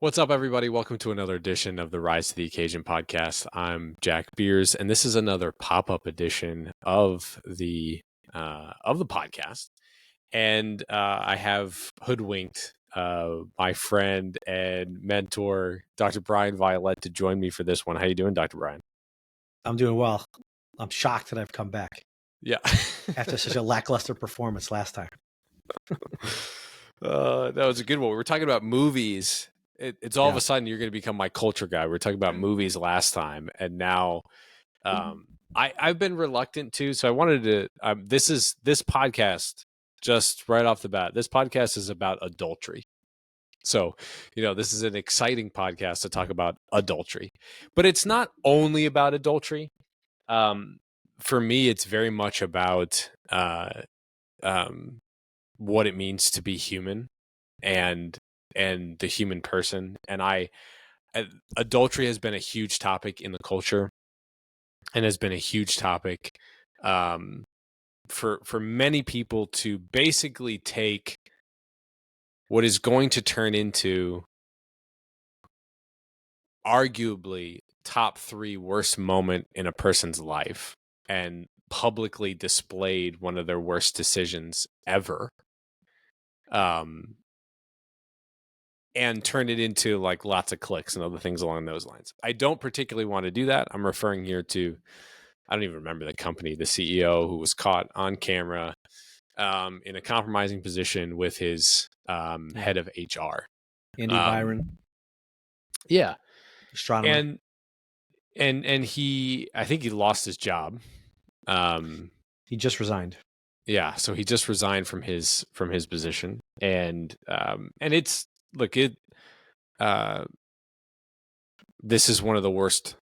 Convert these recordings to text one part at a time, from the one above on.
What's up, everybody? Welcome to another edition of the Rise to the Occasion podcast. I'm Jack Beers, and this is another pop-up edition of the podcast. And I have hoodwinked my friend and mentor, Dr. Bryan Violette, to join me for this one. How you doing, Dr. Bryan? I'm doing well. I'm shocked that I've come back Yeah. after such a lackluster performance last time. That was a good one. We were talking about movies. It's all of a sudden you're going to become my culture guy. We were talking about movies last time, and now I've been reluctant to. So I wanted to. This podcast, just right off the bat, this podcast is about adultery. So, this is an exciting podcast to talk about adultery, but it's not only about adultery. For me, it's very much about what it means to be human and the human person. And adultery has been a huge topic in the culture and has been a huge topic for many people to basically take what is going to turn into arguably top 3 worst moment in a person's life and publicly displayed one of their worst decisions ever. And turn it into like lots of clicks and other things along those lines. I don't particularly want to do that. I'm referring here to, I don't even remember the company, the CEO who was caught on camera in a compromising position with his head of HR. Andy Byron. Yeah. Astronomer. And he, I think he lost his job. He just resigned. Yeah. So he just resigned from his position. And it's, look, this is one of the worst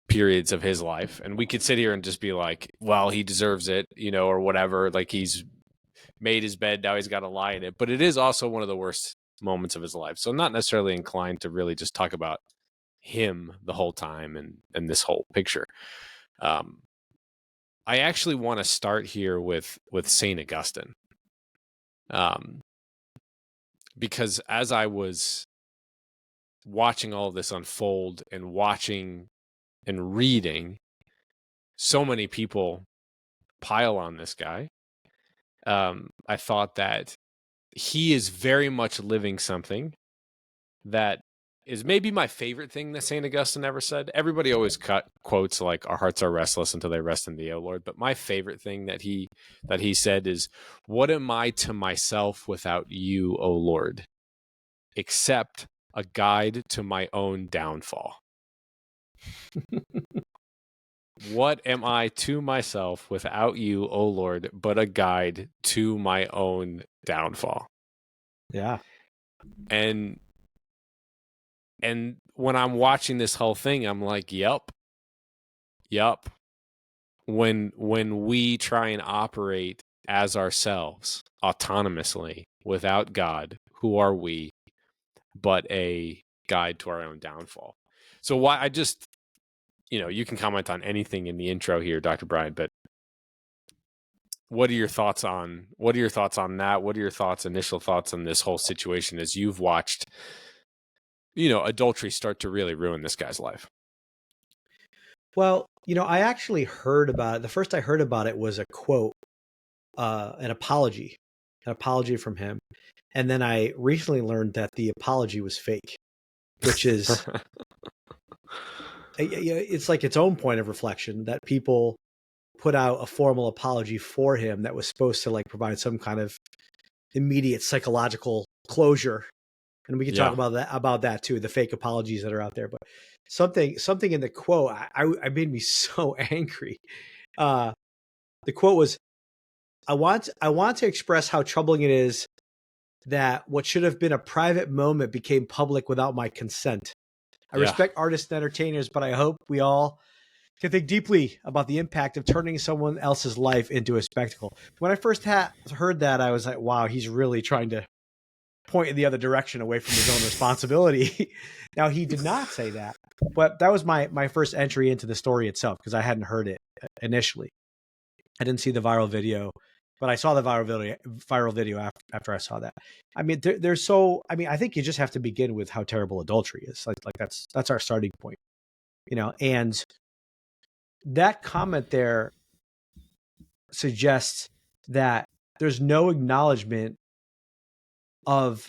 periods of his life. And we could sit here and just be like, well, he deserves it, or whatever. Like, he's made his bed, now he's got to lie in it. But it is also one of the worst moments of his life. So I'm not necessarily inclined to really just talk about him the whole time and this whole picture. I actually want to start here with St. Augustine. Because as I was watching all of this unfold and watching and reading so many people pile on this guy, I thought that he is very much living something that is maybe my favorite thing that St. Augustine ever said. Everybody always quotes like, our hearts are restless until they rest in thee, O Lord. But my favorite thing that he said is, what am I to myself without you, O Lord, except a guide to my own downfall? What am I to myself without you, O Lord, but a guide to my own downfall? Yeah. And when I'm watching this whole thing, I'm like, yep. When we try and operate as ourselves autonomously without God, who are we but a guide to our own downfall? So why I just, you can comment on anything in the intro here, Dr. Bryan, but what are your thoughts on that? What are your initial thoughts on this whole situation as you've watched, adultery start to really ruin this guy's life? Well, I actually heard about it. The first I heard about it was a quote, an apology from him. And then I recently learned that the apology was fake, which is, it's like its own point of reflection that people put out a formal apology for him that was supposed to like provide some kind of immediate psychological closure. And we can talk about that too, the fake apologies that are out there. But something in the quote, I made me so angry. The quote was, I want to express how troubling it is that what should have been a private moment became public without my consent. I respect artists and entertainers, but I hope we all can think deeply about the impact of turning someone else's life into a spectacle. When I first heard that, I was like, wow, he's really trying to point in the other direction away from his own responsibility. Now, he did not say that, but that was my first entry into the story itself because I hadn't heard it initially. I didn't see the viral video but I saw the viral video after I saw that. I mean, I mean, I think you just have to begin with how terrible adultery is. Like that's our starting point, you know. And that comment there suggests that there's no acknowledgement of,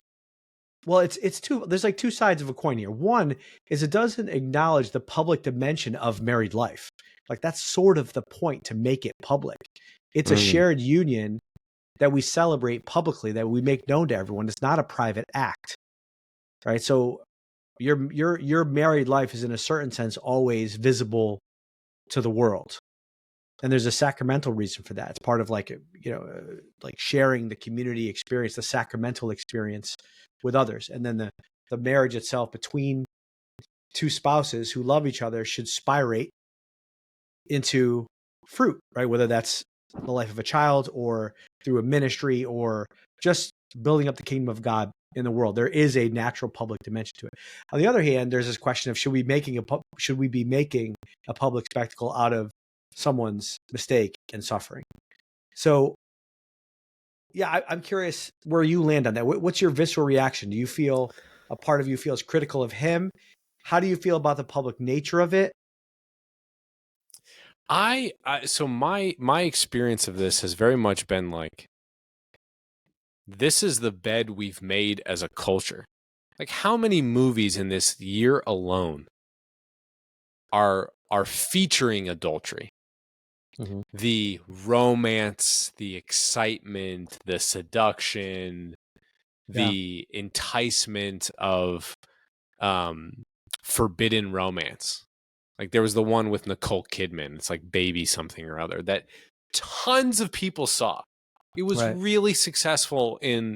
well, it's two, there's like two sides of a coin here. One is it doesn't acknowledge the public dimension of married life. Like that's sort of the point, to make it public. It's a shared union that we celebrate publicly, that we make known to everyone. It's not a private act, right? So your married life is in a certain sense always visible to the world. And there's a sacramental reason for that. It's part of like, you know, like sharing the community experience, the sacramental experience with others. And then the marriage itself between two spouses who love each other should spirate into fruit, right? Whether that's the life of a child or through a ministry or just building up the kingdom of God in the world. There is a natural public dimension to it. On the other hand, there's this question of should we be making a public spectacle out of someone's mistake and suffering? So yeah, I'm curious where you land on that. What's your visceral reaction? Do you feel, a part of you feels critical of him? How do you feel about the public nature of it? So my experience of this has very much been like, this is the bed we've made as a culture. Like, how many movies in this year alone are featuring adultery? Mm-hmm. The romance, the excitement, the seduction, the enticement of forbidden romance. Like there was the one with Nicole Kidman. It's like Baby something or other that tons of people saw. It was really successful it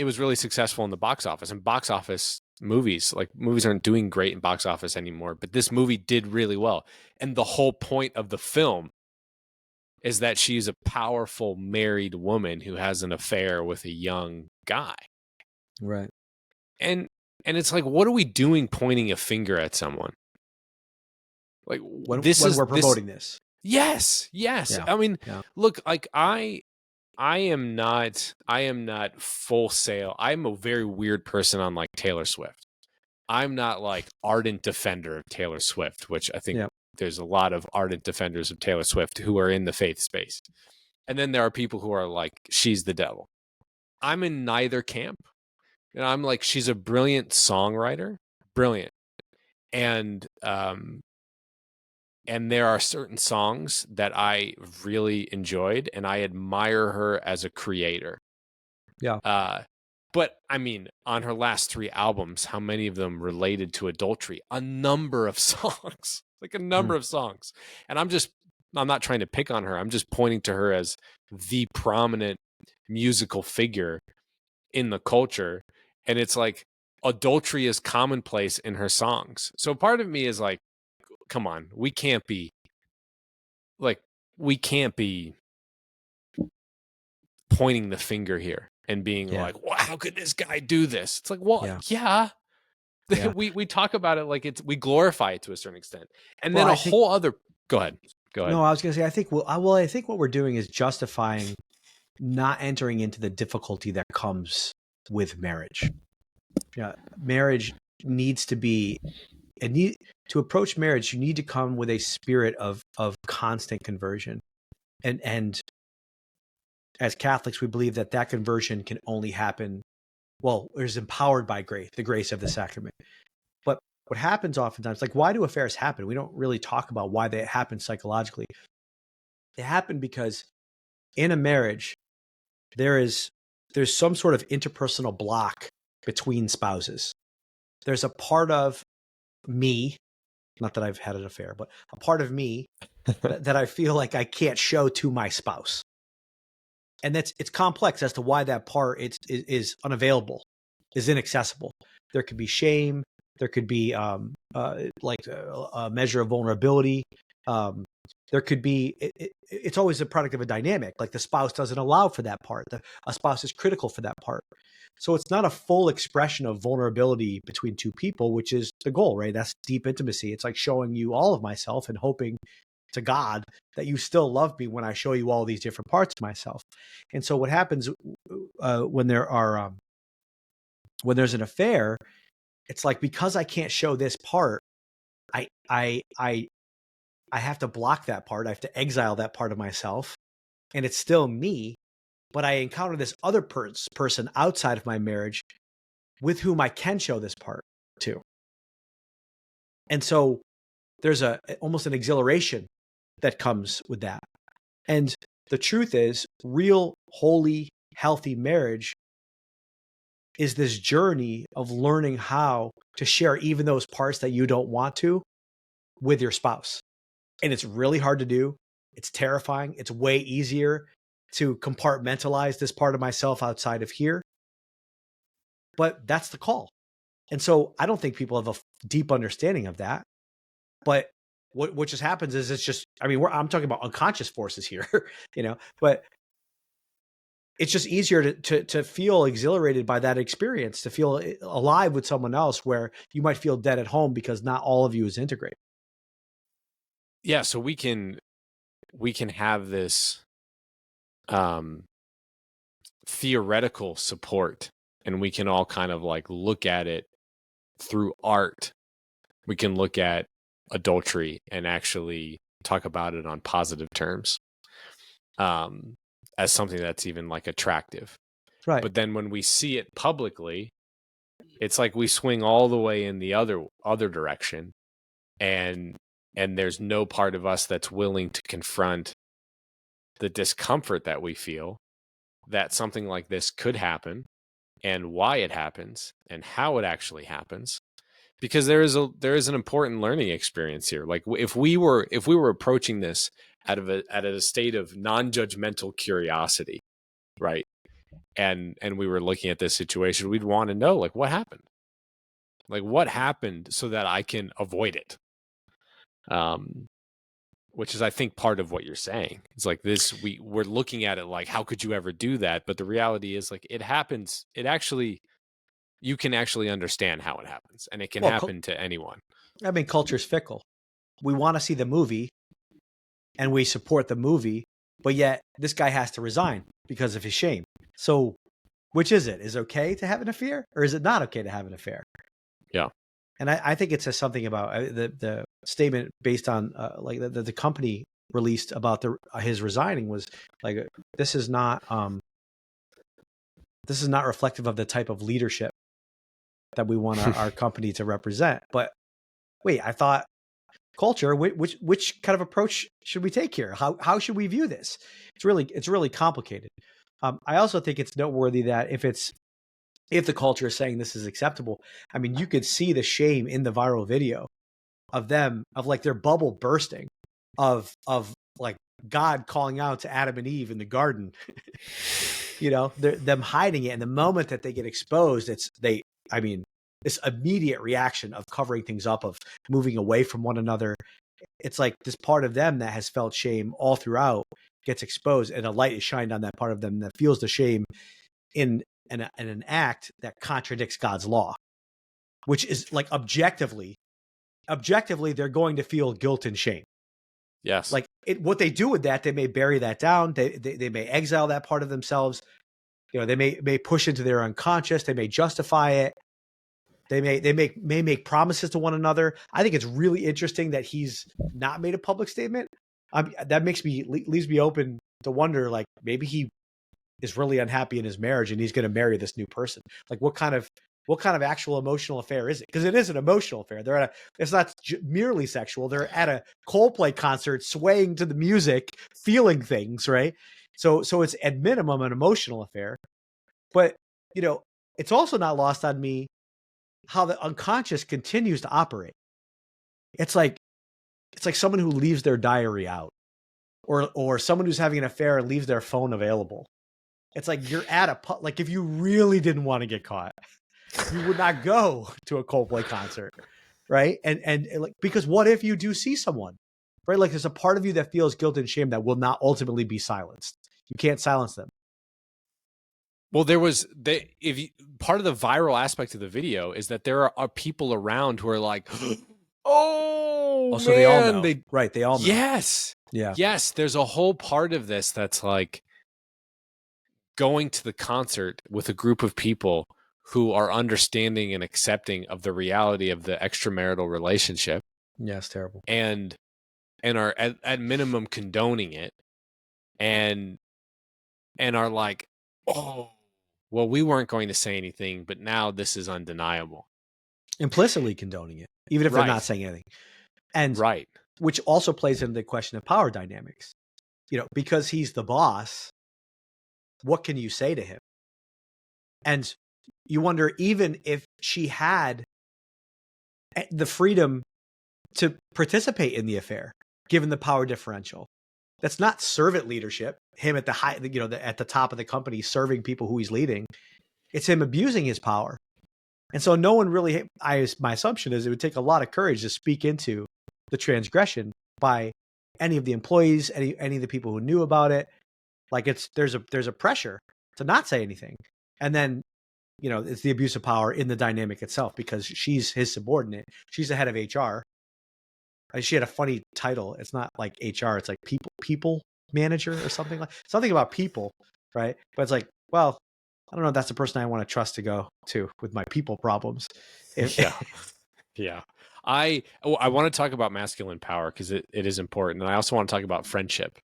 was really successful in the box office. And box office movies aren't doing great in box office anymore, but this movie did really well. And the whole point of the film is that she's a powerful married woman who has an affair with a young guy. Right. And it's like, what are we doing pointing a finger at someone? Like when we're promoting this. Yes. Yeah. I mean, look, like I am not full sail. I'm a very weird person on like Taylor Swift. I'm not like ardent defender of Taylor Swift, which I think there's a lot of ardent defenders of Taylor Swift who are in the faith space. And then there are people who are like, she's the devil. I'm in neither camp. And I'm like, she's a brilliant songwriter, brilliant. And there are certain songs that I really enjoyed, and I admire her as a creator. Yeah. But I mean, on her last 3 albums, how many of them related to adultery? A number of songs, like a number of songs. And I'm not trying to pick on her. I'm just pointing to her as the prominent musical figure in the culture. And it's like adultery is commonplace in her songs. So part of me is like, come on, we can't be pointing the finger here and being like, well, how could this guy do this? It's like, well, we talk about it like we glorify it to a certain extent. And then whole other, go ahead. No, I was going to say, I think what we're doing is justifying not entering into the difficulty that comes with marriage. Yeah. Marriage needs to be, to approach marriage, you need to come with a spirit of constant conversion. And as Catholics, we believe that conversion can only happen, well, it is empowered by grace, the grace of the sacrament. But what happens oftentimes, like, why do affairs happen? We don't really talk about why they happen psychologically. They happen because in a marriage, there's some sort of interpersonal block between spouses. There's a part of me, not that I've had an affair, but a part of me that I feel like I can't show to my spouse. And it's complex as to why that part is unavailable, is inaccessible. There could be shame. There could be like a measure of vulnerability. There could be, it's always a product of a dynamic. Like the spouse doesn't allow for that part. A spouse is critical for that part. So it's not a full expression of vulnerability between two people, which is the goal, right? That's deep intimacy. It's like showing you all of myself and hoping to God that you still love me when I show you all these different parts of myself. And so what happens when there's an affair, it's like, because I can't show this part, I have to block that part. I have to exile that part of myself, and it's still me. But I encounter this other person outside of my marriage with whom I can show this part to. And so there's almost an exhilaration that comes with that. And the truth is, real, holy, healthy marriage is this journey of learning how to share even those parts that you don't want to with your spouse. And it's really hard to do. It's terrifying. It's way easier to compartmentalize this part of myself outside of here. But that's the call. And so I don't think people have a deep understanding of that. But what just happens is, it's just, I mean, I'm talking about unconscious forces here, but it's just easier to feel exhilarated by that experience, to feel alive with someone else, where you might feel dead at home because not all of you is integrated. Yeah. So we can have this theoretical support, and we can all kind of like look at it through art. We can look at adultery and actually talk about it on positive terms, as something that's even like attractive. Right. But then when we see it publicly, it's like we swing all the way in the other direction, and there's no part of us that's willing to confront the discomfort that we feel that something like this could happen, and why it happens, and how it actually happens. Because there is an important learning experience here. Like if we were approaching this out of a state of non-judgmental curiosity, right? And we were looking at this situation, we'd want to know, like, what happened? Like, what happened so that I can avoid it? Which is, I think, part of what you're saying. It's like this, we're looking at it like, how could you ever do that? But the reality is, like, it happens. You can actually understand how it happens, and it can happen to anyone. I mean, culture's fickle. We want to see the movie and we support the movie, but yet this guy has to resign because of his shame. So which is it? Is it okay to have an affair, or is it not okay to have an affair? Yeah. And I think it says something about the statement based on like the company released about his resigning was like, this is not reflective of the type of leadership that we want our company to represent. But wait, I thought culture, which kind of approach should we take here? How should we view this? It's really complicated. I also think it's noteworthy that if the culture is saying this is acceptable, I mean, you could see the shame in the viral video of like their bubble bursting, of like God calling out to Adam and Eve in the garden, them hiding it. And the moment that they get exposed, this immediate reaction of covering things up, of moving away from one another. It's like this part of them that has felt shame all throughout gets exposed, and a light is shined on that part of them that feels the shame in an act that contradicts God's law, which is like objectively, they're going to feel guilt and shame. Yes. Like what they do with that, they may bury that down. They may exile that part of themselves. They may push into their unconscious. They may justify it. They may make promises to one another. I think it's really interesting that he's not made a public statement. That leaves me open to wonder, like, maybe he is really unhappy in his marriage and he's going to marry this new person. Like, what kind of actual emotional affair is it? Because it is an emotional affair. It's not merely sexual. They're at a Coldplay concert, swaying to the music, feeling things, right? So it's at minimum an emotional affair. But it's also not lost on me how the unconscious continues to operate. It's like someone who leaves their diary out, or someone who's having an affair and leaves their phone available. It's like you're at like, if you really didn't want to get caught, you would not go to a Coldplay concert, right? And like, because what if you do see someone, right? Like, there's a part of you that feels guilt and shame that will not ultimately be silenced. You can't silence them. Well, part of the viral aspect of the video is that there are people around who are like, oh, oh so they all man, know. Right, they all know. yes, Yeah. yes. There's a whole part of this that's like going to the concert with a group of people who are understanding and accepting of the reality of the extramarital relationship, Yeah, it's terrible. and are at minimum condoning it, and are like, oh, well, we weren't going to say anything, but now this is undeniable. Implicitly condoning it, even if they're not Right. saying anything. And Right. which also plays into the question of power dynamics. Because he's the boss, what can you say to him? And you wonder, even if she had the freedom to participate in the affair, given the power differential, that's not servant leadership. Him at the high, at the top of the company, serving people who he's leading. It's him abusing his power. And so no one really, my assumption is it would take a lot of courage to speak into the transgression by any of the employees, any of the people who knew about it. Like there's a pressure to not say anything. And then, it's the abuse of power in the dynamic itself, because she's his subordinate. She's the head of HR. She had a funny title. It's not like HR. It's like people manager or something about people. Right. But it's like, well, I don't know if that's the person I want to trust to go to with my people problems. Yeah. Yeah. I want to talk about masculine power because it is important. And I also want to talk about friendship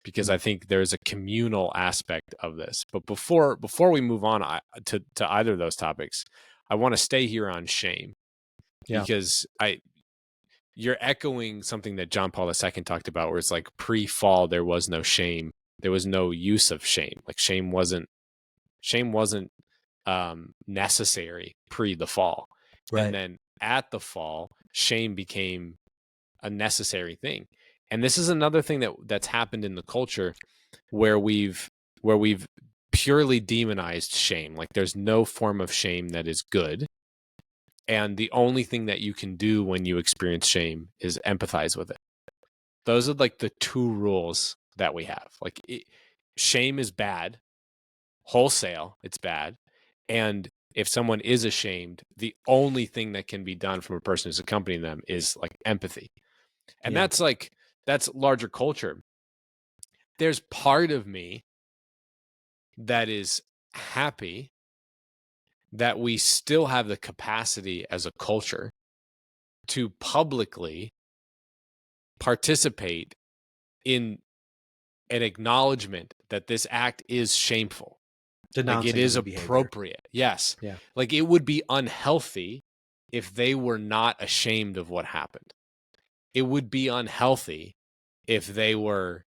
because I think there's a communal aspect of this. But before we move on to either of those topics, I want to stay here on shame because you're echoing something that John Paul II talked about, where it's like pre-fall, there was no shame. There was no use of shame. Like shame wasn't necessary pre the fall. Right. And then at the fall, shame became a necessary thing. And this is another thing that's happened in the culture where we've purely demonized shame. Like there's no form of shame that is good. And the only thing that you can do when you experience shame is empathize with it. Those are like the two rules that we have. Like shame is bad, wholesale, it's bad. And if someone is ashamed, the only thing that can be done from a person who's accompanying them is like empathy. And that's larger culture. There's part of me that is happy that we still have the capacity as a culture to publicly participate in an acknowledgement that this act is shameful. Like it is appropriate. Yes. Yeah. Like it would be unhealthy if they were not ashamed of what happened. It would be unhealthy if they were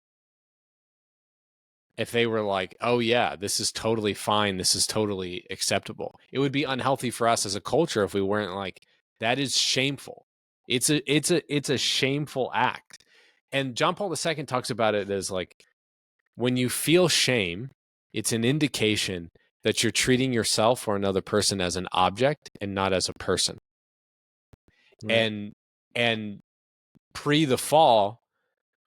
like, oh yeah, this is totally fine. This is totally acceptable. It would be unhealthy for us as a culture if we weren't like, that is shameful. It's a shameful act. And John Paul II talks about it as like, when you feel shame, it's an indication that you're treating yourself or another person as an object and not as a person. Right. And pre the fall,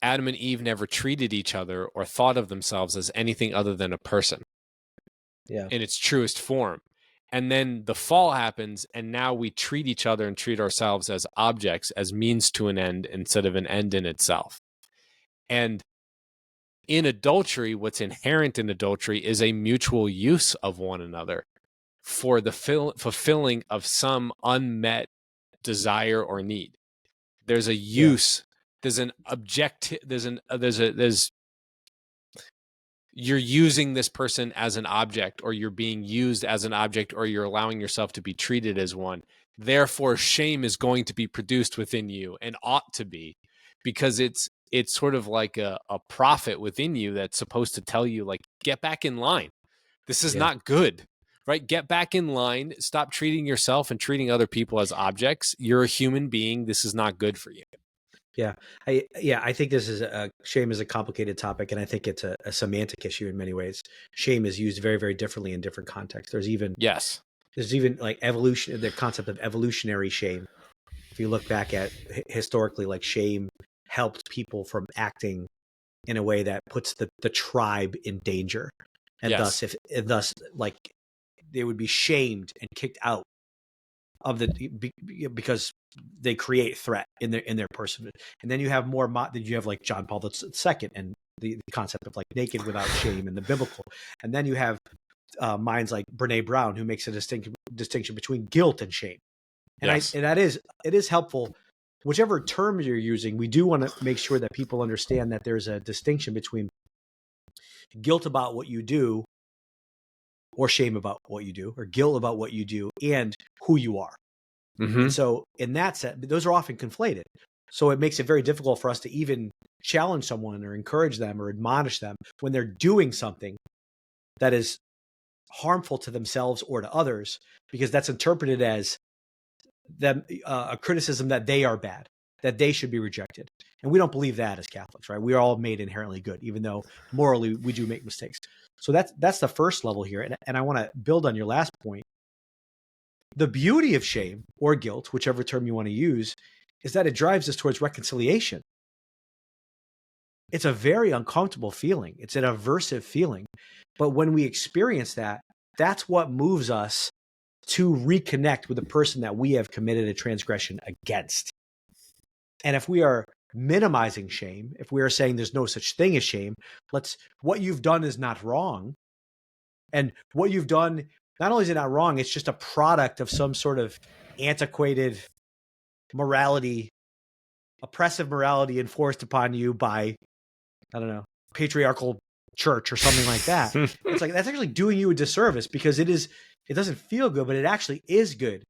Adam and Eve never treated each other or thought of themselves as anything other than a person. Yeah. In its truest form. And then the fall happens, and now we treat each other and treat ourselves as objects, as means to an end instead of an end in itself. And in adultery, what's inherent in adultery is a mutual use of one another for the fulfilling of some unmet desire or need. There's a use. There's an objective. You're using this person as an object, or you're being used as an object, or you're allowing yourself to be treated as one. Therefore, shame is going to be produced within you, and ought to be, because it's sort of like a prophet within you that's supposed to tell you, like, get back in line. This is not good, right? Get back in line. Stop treating yourself and treating other people as objects. You're a human being. This is not good for you. Yeah. I think shame is a complicated topic, and I think it's a semantic issue in many ways. Shame is used very, very differently in different contexts. There's even like evolution, the concept of evolutionary shame. If you look back at historically, like shame helped people from acting in a way that puts the tribe in danger. And thus like they would be shamed and kicked out of because they create threat in their person. And then you have more then you have like John Paul II and the concept of like naked without shame in the biblical. And then you have minds like Brene Brown, who makes a distinction between guilt and shame. And Yes. it is helpful. Whichever term you're using, we do want to make sure that people understand that there's a distinction between guilt about what you do, or shame about what you do, or guilt about what you do, and who you are. Mm-hmm. And so in that sense, those are often conflated. So it makes it very difficult for us to even challenge someone or encourage them or admonish them when they're doing something that is harmful to themselves or to others, because that's interpreted as them a criticism that they are bad, that they should be rejected. And we don't believe that as Catholics, right? We are all made inherently good, even though morally we do make mistakes. So that's the first level here. And I want to build on your last point. The beauty of shame or guilt, whichever term you want to use, is that it drives us towards reconciliation. It's a very uncomfortable feeling. It's an aversive feeling. But when we experience that, that's what moves us to reconnect with the person that we have committed a transgression against. And if we are minimizing shame, if we are saying there's no such thing as shame, what you've done is not wrong. And what you've done, not only is it not wrong, it's just a product of some sort of antiquated morality, oppressive morality enforced upon you by, I don't know, patriarchal church or something like that. It's like, that's actually doing you a disservice, because it doesn't feel good, but it actually is good,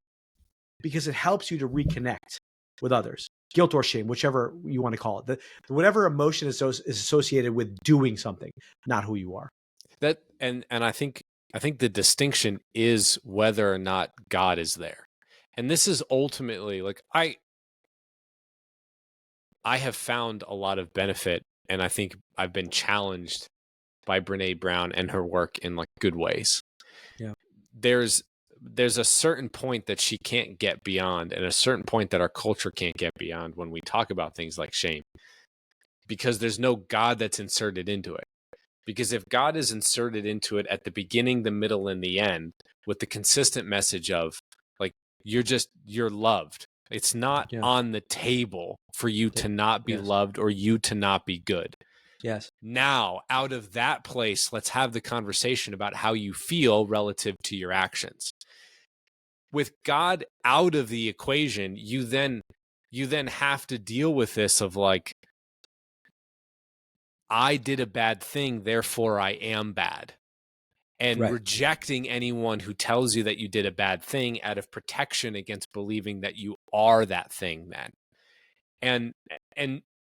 because it helps you to reconnect with others. Guilt or shame, whichever you want to call it. Whatever emotion is associated with doing something, not who you are. And I think the distinction is whether or not God is there. And this is ultimately like I have found a lot of benefit, and I think I've been challenged by Brene Brown and her work in like good ways. Yeah. There's a certain point that she can't get beyond, and a certain point that our culture can't get beyond when we talk about things like shame, because there's no God that's inserted into it. Because if God is inserted into it at the beginning, the middle, and the end, with the consistent message of like, you're loved. It's not on the table for you to not be loved or you to not be good. Yes. Now, out of that place, let's have the conversation about how you feel relative to your actions. With God out of the equation, you then have to deal with this of like, I did a bad thing, therefore I am bad. And rejecting anyone who tells you that you did a bad thing out of protection against believing that you are that thing then.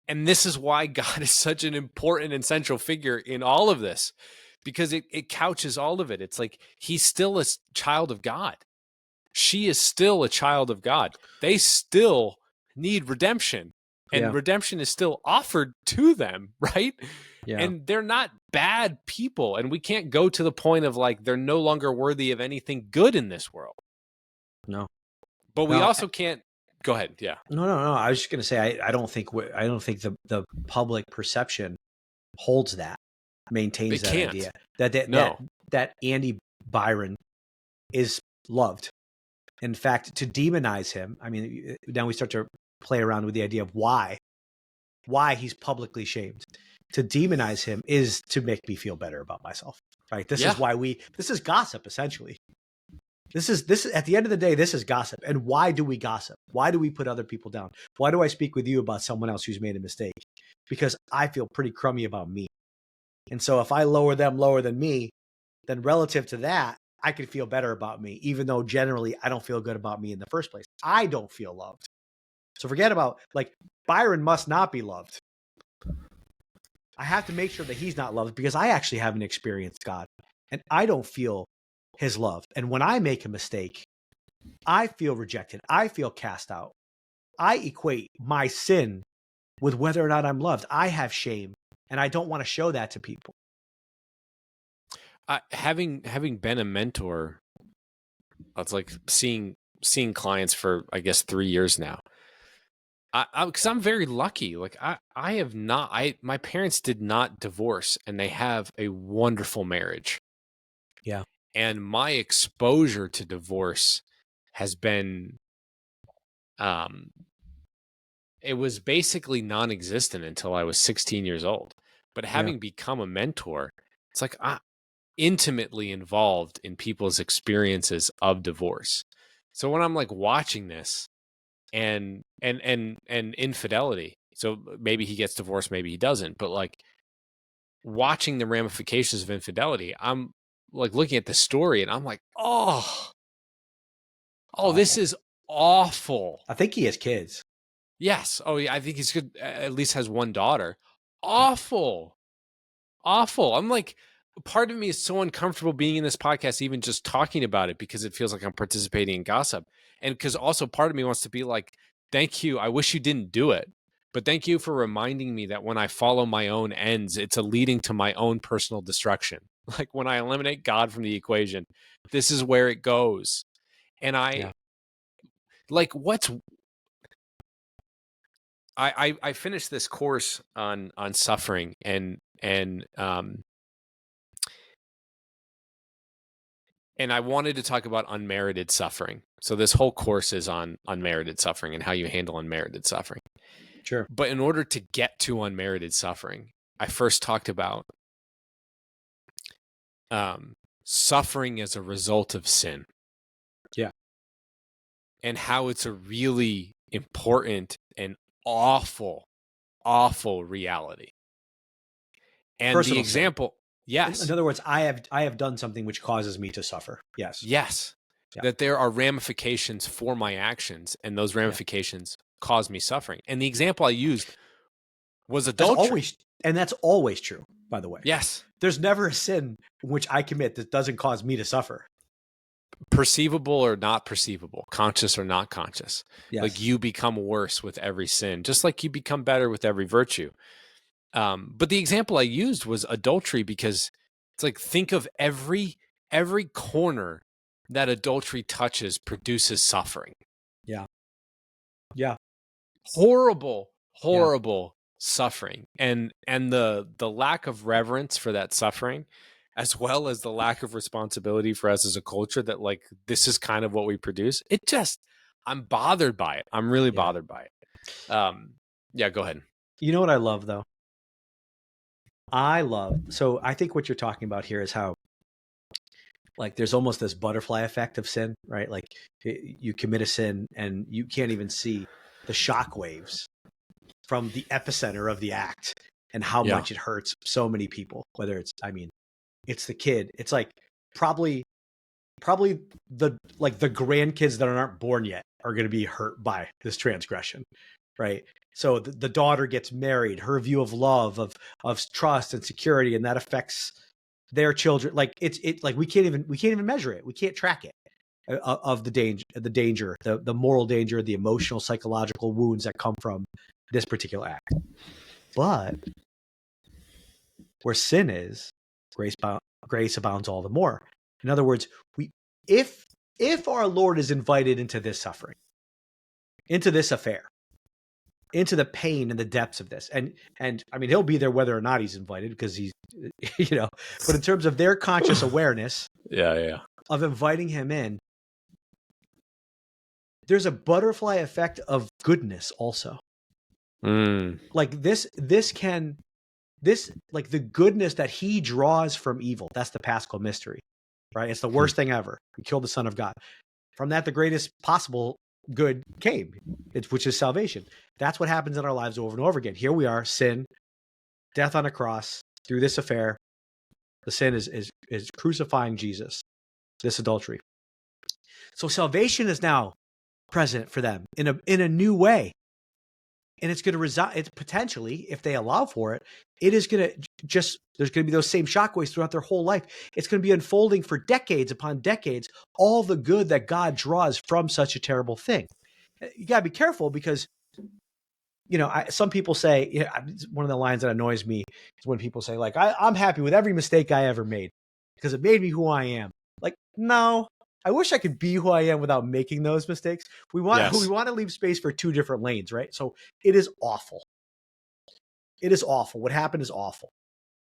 And this is why God is such an important and central figure in all of this, because it couches all of it. It's like he's still a child of God. She is still a child of God. They still need redemption. And redemption is still offered to them, right? Yeah. And they're not bad people. And we can't go to the point of like, they're no longer worthy of anything good in this world. No. But we also can't. Go ahead. Yeah. No. I was just going to say, I don't think the public perception holds that, maintains that idea that Andy Byron is loved. In fact, to demonize him, I mean, now we start to play around with the idea of why he's publicly shamed. To demonize him is to make me feel better about myself, right? This is why this is gossip, essentially. This is at the end of the day, this is gossip. And why do we gossip? Why do we put other people down? Why do I speak with you about someone else who's made a mistake? Because I feel pretty crummy about me. And so if I lower them lower than me, then relative to that, I can feel better about me, even though generally I don't feel good about me in the first place. I don't feel loved. So forget about, like, Byron must not be loved. I have to make sure that he's not loved, because I actually haven't experienced God and I don't feel his love. And when I make a mistake, I feel rejected. I feel cast out. I equate my sin with whether or not I'm loved. I have shame, and I don't want to show that to people. Having been a mentor, it's like seeing clients for, I guess, 3 years now. Because I'm very lucky. Like I have not. My parents did not divorce, and they have a wonderful marriage. Yeah. And my exposure to divorce has been, it was basically non-existent until I was 16 years old. But having become a mentor, it's like I'm intimately involved in people's experiences of divorce. So when I'm like watching this and infidelity, so maybe he gets divorced, maybe he doesn't, but like watching the ramifications of infidelity, I'm like looking at the story and I'm like, oh, this is awful. I think he has kids. Yes. Oh, yeah. I think he's good. At least has one daughter. Awful. Awful. I'm like, part of me is so uncomfortable being in this podcast, even just talking about it, because it feels like I'm participating in gossip. And because also part of me wants to be like, thank you. I wish you didn't do it. But thank you for reminding me that when I follow my own ends, it's a leading to my own personal destruction. Like when I eliminate God from the equation, this is where it goes. And like, I finished this course on suffering and I wanted to talk about unmerited suffering. So this whole course is on unmerited suffering and how you handle unmerited suffering. Sure. But in order to get to unmerited suffering, I first talked about suffering as a result of sin. Yeah. And how it's a really important and awful, awful reality. And Personal the example, yes. In other words, I have done something which causes me to suffer. Yes. Yes. Yeah. That there are ramifications for my actions, and those ramifications cause me suffering. And the example I used was adultery. That's always true, by the way. Yes. There's never a sin which I commit that doesn't cause me to suffer. Perceivable or not perceivable, conscious or not conscious. Yes. Like you become worse with every sin, just like you become better with every virtue. But the example I used was adultery, because it's like, think of every corner that adultery touches produces suffering. Yeah. Yeah. Horrible suffering. And the lack of reverence for that suffering, as well as the lack of responsibility for us as a culture, that like, this is kind of what we produce. I'm bothered by it. I'm really bothered by it. Yeah, go ahead. You know what I love though? So I think what you're talking about here is how, like, there's almost this butterfly effect of sin, right? Like you commit a sin and you can't even see the shock waves from the epicenter of the act and how much it hurts so many people. Whether it's the kid. It's like probably the grandkids that aren't born yet are going to be hurt by this transgression, right? So the daughter gets married, her view of love, of trust and security, and that affects their children. Like it's like we can't even measure it. We can't track it of the danger, the moral danger, the emotional, psychological wounds that come from this particular act. But where sin is, grace abounds all the more. In other words, if our Lord is invited into this suffering, into this affair, into the pain and the depths of this, and I mean, he'll be there whether or not he's invited, because he's, but in terms of their conscious awareness, of inviting him in, there's a butterfly effect of goodness also. Like this, like the goodness that he draws from evil. That's the Paschal mystery, right? It's the worst thing ever. He killed the Son of God. From that, the greatest possible good came, which is salvation. That's what happens in our lives over and over again. Here we are, sin, death on a cross. Through this affair, the sin is crucifying Jesus, this adultery. So salvation is now present for them in a new way. And it's going to result, it's potentially, if they allow for it, it is going to there's going to be those same shockwaves throughout their whole life. It's going to be unfolding for decades upon decades, all the good that God draws from such a terrible thing. You got to be careful, because, some people say, one of the lines that annoys me is when people say, like, I'm happy with every mistake I ever made because it made me who I am. Like, no. I wish I could be who I am without making those mistakes. We want to leave space for two different lanes, right? So it is awful. It is awful. What happened is awful.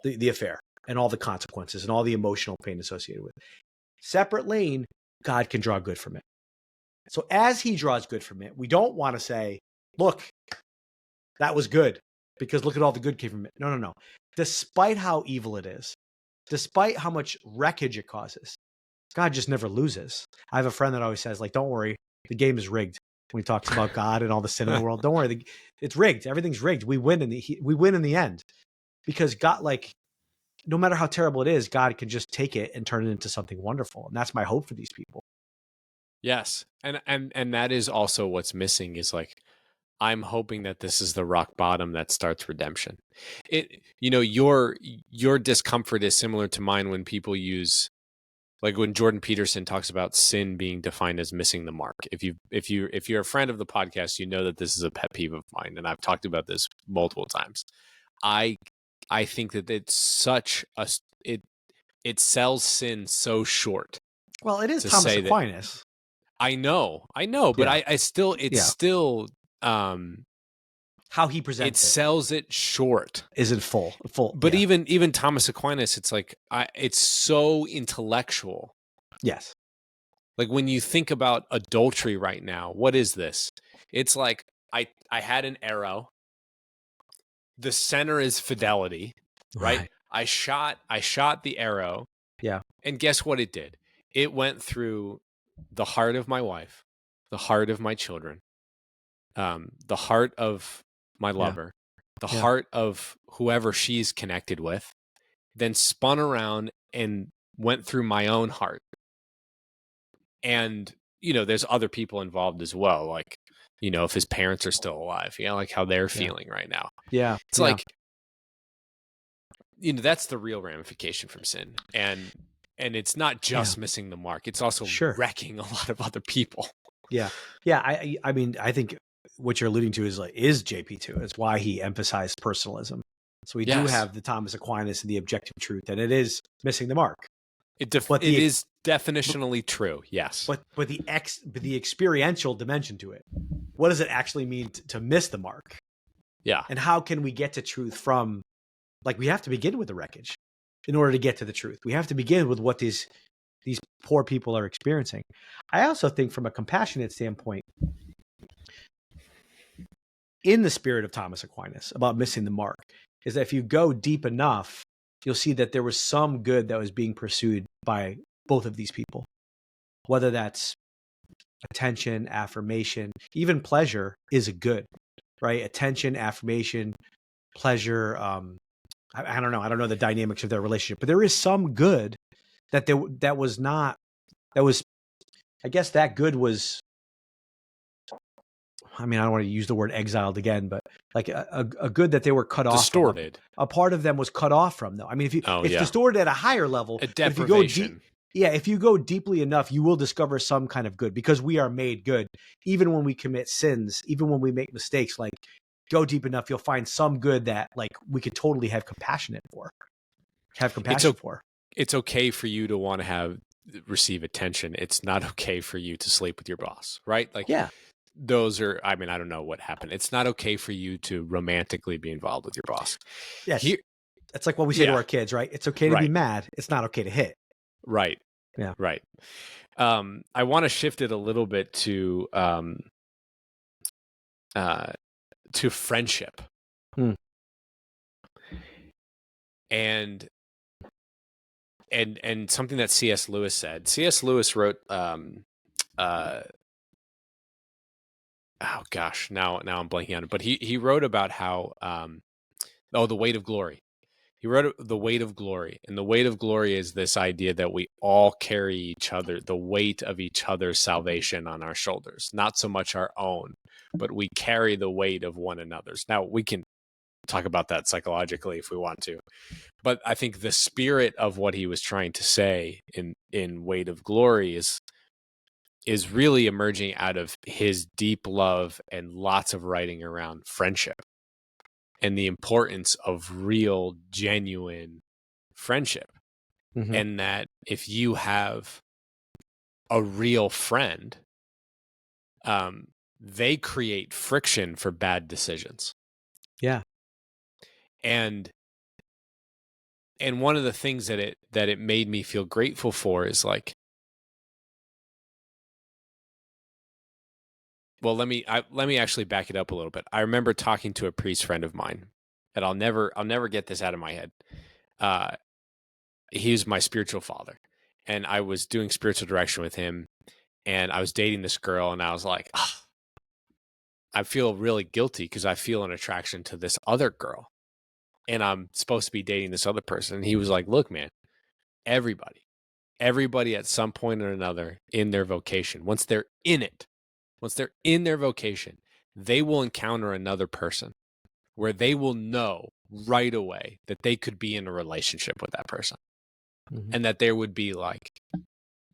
The affair and all the consequences and all the emotional pain associated with it. Separate lane, God can draw good from it. So as he draws good from it, we don't want to say, look, that was good because look at all the good came from it. No. Despite how evil it is, despite how much wreckage it causes, God just never loses. I have a friend that always says, like, don't worry, the game is rigged. When he talks about God and all the sin in the world, don't worry, it's rigged. Everything's rigged. We win in the end because God, like, no matter how terrible it is, God can just take it and turn it into something wonderful. And that's my hope for these people. Yes. And that is also what's missing is like, I'm hoping that this is the rock bottom that starts redemption. Your discomfort is similar to mine when people use, like when Jordan Peterson talks about sin being defined as missing the mark. If you're a friend of the podcast, you know that this is a pet peeve of mine, and I've talked about this multiple times. I think that it's such a it sells sin so short. Well, it is Thomas Aquinas. I know, but Yeah. I still, it's still, how he presents it sells it short. Isn't full. But even Thomas Aquinas, it's like, it's so intellectual. Yes. Like when you think about adultery right now, what is this? It's like, I had an arrow. The center is fidelity, right? I shot the arrow. Yeah. And guess what it did? It went through the heart of my wife, the heart of my children, the heart of my lover, the heart of whoever she's connected with, then spun around and went through my own heart. And, there's other people involved as well. Like, if his parents are still alive, like how they're feeling right now. Yeah. It's like, that's the real ramification from sin. And it's not just missing the mark. It's also wrecking a lot of other people. Yeah. Yeah. I mean, I think what you're alluding to is JP2. It's why he emphasized personalism. So we do have the Thomas Aquinas and the objective truth, and it is missing the mark. It is definitionally true. Yes. But the experiential dimension to it. What does it actually mean to miss the mark? Yeah. And how can we get to truth from, like, we have to begin with the wreckage in order to get to the truth. We have to begin with what these poor people are experiencing. I also think from a compassionate standpoint, in the spirit of Thomas Aquinas about missing the mark, is that if you go deep enough, you'll see that there was some good that was being pursued by both of these people, whether that's attention, affirmation, even pleasure is a good, right? Attention, affirmation, pleasure. I don't know. I don't know the dynamics of their relationship, but there is some good that was, I guess that good was, I mean, I don't want to use the word exiled again, but like a good that they were cut distorted. off. A part of them was cut off from, though. I mean, it's distorted at a higher level. A deprivation. If you go deeply enough, you will discover some kind of good because we are made good. Even when we commit sins, even when we make mistakes, like go deep enough, you'll find some good that like we could totally have compassion for. It's okay for you to want to receive attention. It's not okay for you to sleep with your boss, right? Like, those are, I mean, I don't know what happened. It's not okay for you to romantically be involved with your boss. Yes. It's like what we say to our kids, right? It's okay to be mad. It's not okay to hit. Right. Yeah. Right. I want to shift it a little bit to friendship. And something that C.S. Lewis said. C.S. Lewis wrote, oh gosh, now I'm blanking on it. But he wrote about how, the weight of glory. He wrote the weight of glory, and the weight of glory is this idea that we all carry the weight of each other's salvation on our shoulders, not so much our own, but we carry the weight of one another's. Now we can talk about that psychologically if we want to, but I think the spirit of what he was trying to say in weight of glory is really emerging out of his deep love and lots of writing around friendship and the importance of real, genuine friendship. Mm-hmm. And that if you have a real friend, they create friction for bad decisions. Yeah. And one of the things that it made me feel grateful for is like, Well, let me actually back it up a little bit. I remember talking to a priest friend of mine, and I'll never get this out of my head. Uh, he was my spiritual father, and I was doing spiritual direction with him, and I was dating this girl, and I was like, "Ah, I feel really guilty because I feel an attraction to this other girl, and I'm supposed to be dating this other person." And he was like, "Look, man, everybody at some point or another in their vocation, once they're in their vocation, they will encounter another person where they will know right away that they could be in a relationship with that person, and that there would be like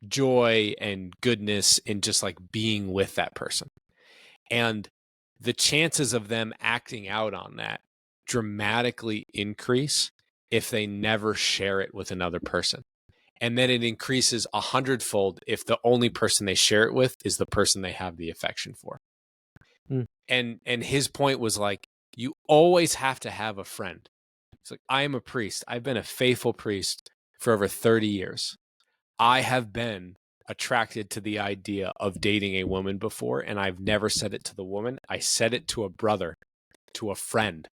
joy and goodness in just like being with that person. And the chances of them acting out on that dramatically increase if they never share it with another person. And then it increases 100-fold if the only person they share it with is the person they have the affection for. Mm. And his point was like, you always have to have a friend. It's like, I am a priest. I've been a faithful priest for over 30 years. I have been attracted to the idea of dating a woman before, and I've never said it to the woman. I said it to a brother, to a friend.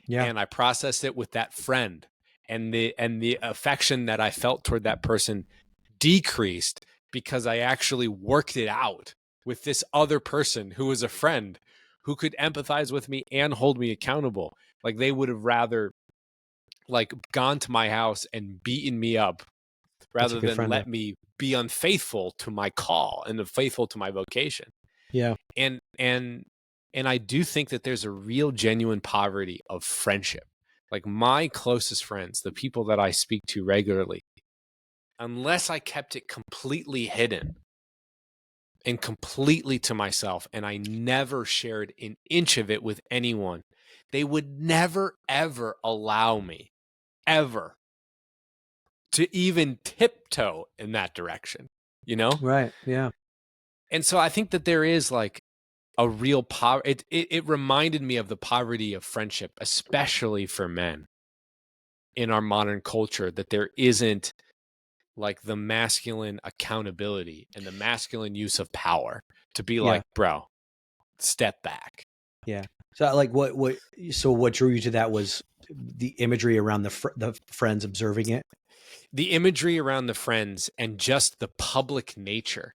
Yeah. And I processed it with that friend. And the affection that I felt toward that person decreased because I actually worked it out with this other person who was a friend who could empathize with me and hold me accountable. Like they would have rather like gone to my house and beaten me up That's a rather good than friend let there. me be unfaithful to my call and unfaithful to my vocation. Yeah. And I do think that there's a real genuine poverty of friendship. Like my closest friends, the people that I speak to regularly, unless I kept it completely hidden and completely to myself, and I never shared an inch of it with anyone, they would never, ever allow me, ever, to even tiptoe in that direction, you know? Right. Yeah. And so I think that there is like a real poverty. It reminded me of the poverty of friendship, especially for men in our modern culture, that there isn't like the masculine accountability and the masculine use of power to be Yeah. like, bro, step back. Yeah. So like so what drew you to that was the imagery around the friends observing it. The imagery around the friends and just the public nature.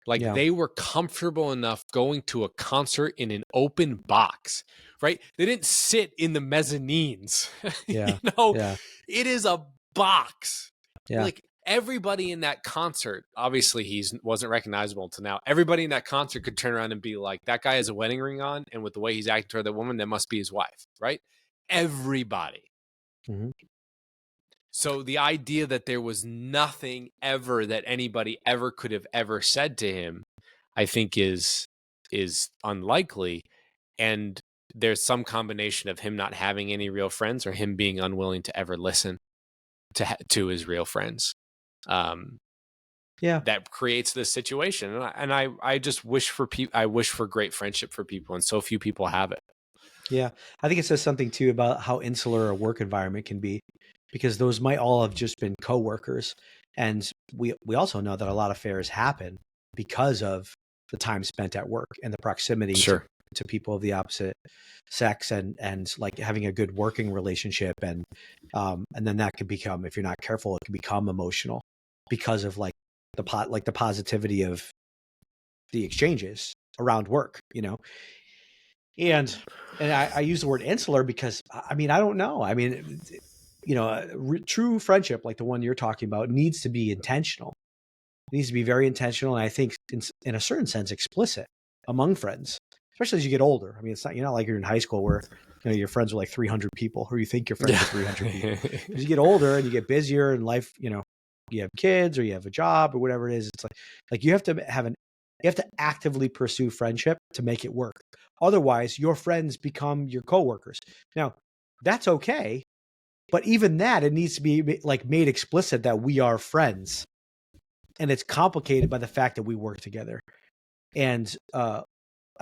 Like Yeah. they were comfortable enough going to a concert in an open box, right? They didn't sit in the mezzanines. Yeah. You know, Yeah. it is a box. Yeah. Like everybody in that concert, obviously wasn't recognizable until now. Everybody in that concert could turn around and be like, that guy has a wedding ring on, and with the way he's acting toward that woman, that must be his wife, right? Everybody. Mm-hmm. So the idea that there was nothing ever that anybody ever could have ever said to him, I think is unlikely. And there's some combination of him not having any real friends or him being unwilling to ever listen to his real friends. Yeah. That creates this situation. And I just wish for I wish for great friendship for people, and so few people have it. Yeah. I think it says something too about how insular a work environment can be, because those might all have just been coworkers. And we also know that a lot of affairs happen because of the time spent at work and the proximity Sure. to people of the opposite sex, and like having a good working relationship. And then that could become, if you're not careful, it can become emotional because of like the positivity of the exchanges around work, and I use the word insular because I mean, I don't know. I mean, true friendship like the one you're talking about needs to be intentional. It needs to be very intentional, and I think in a certain sense explicit among friends, especially as you get older. I mean, it's not, you're not like you're in high school where you're friends with like 300 people, or you think you're friends with 300 people. As you get older and you get busier in life, you have kids or you have a job or whatever it is. It's like you have to actively pursue friendship to make it work. Otherwise, your friends become your coworkers. Now, that's okay, but even that, it needs to be like made explicit that we are friends, and it's complicated by the fact that we work together. And I